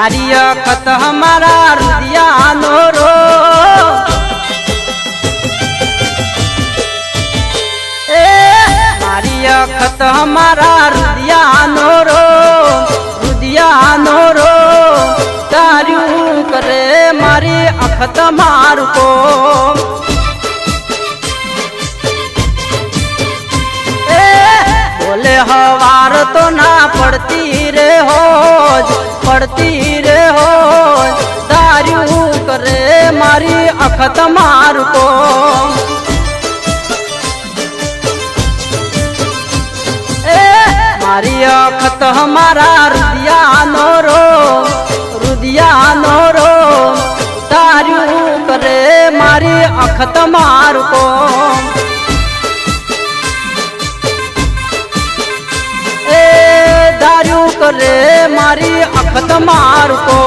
मारी अखत हमारा रुदिया नो रो मारी अखत हमारा रुदिया नो रो तारू करे मारी अखत मार को बोले हवार तो ना पड़ती रे हो दारू करे मारी अखत मार को मारी अखत हमारा रुदिया नो रो दारू करे मारी अखत मार को दारू करे मारी अखत मार को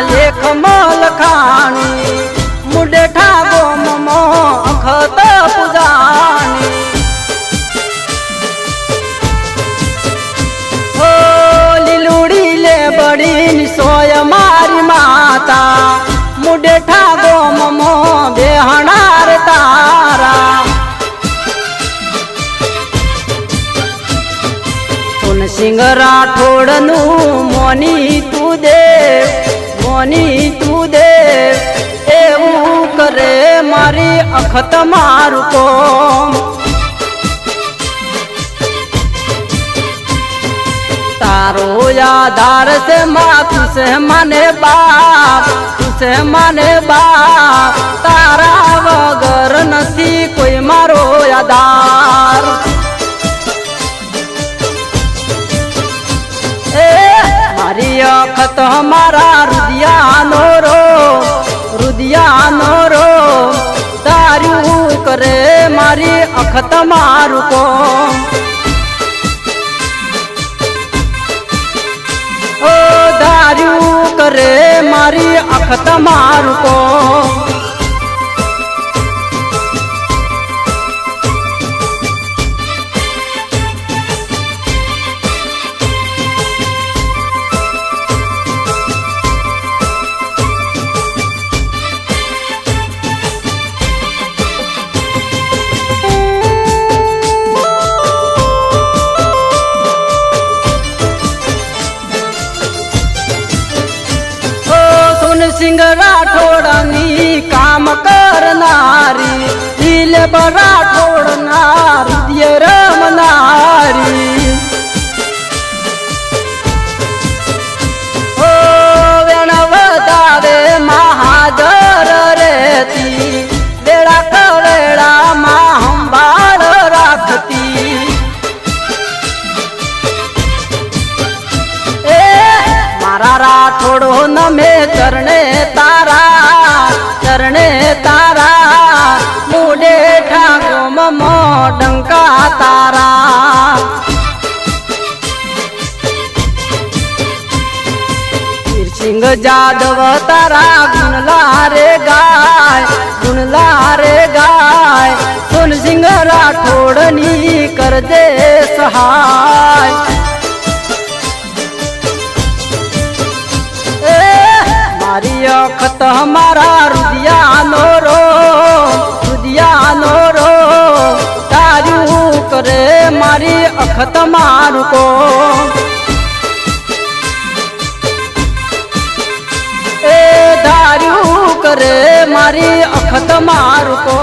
लेख मोल खानी मुडे ठागो ममो अखत पुजानी हो लिलुड़ी ले बड़ी निसोय मारी माता मुडे ठागो ममो बेहणार तारा सुन सिंह राठोड़ नु मोनी तू दे एवं करे मारी अखत मार को तारो यादार से माँ तुसे माने बाप तारा वगर नसी कोई मारो यादार मारी अखत हमारा रुदिया नो रो दारू करे मारी अखत मार को ओ दारू करे मारी अखत मार को सिंह राठोड़नी काम करनारी दिल बड़ा ठोड़नार दिए रमनारी ओ वेण बतावे महाजर रेती बेड़ा कवेड़ा माँ हम बाड़ राखती मारा राठोड़ो न में चरणे तारा मुडे ठागो ममो डंका तारा सिंह जादव तारा गुनला रे गाय सुन सिंह राठोड़नी कर दे सहाय मारी अखत हमारा रुदिया नो रो दारू करे मारी अखत मार को दारू करे मारी अखत मार को।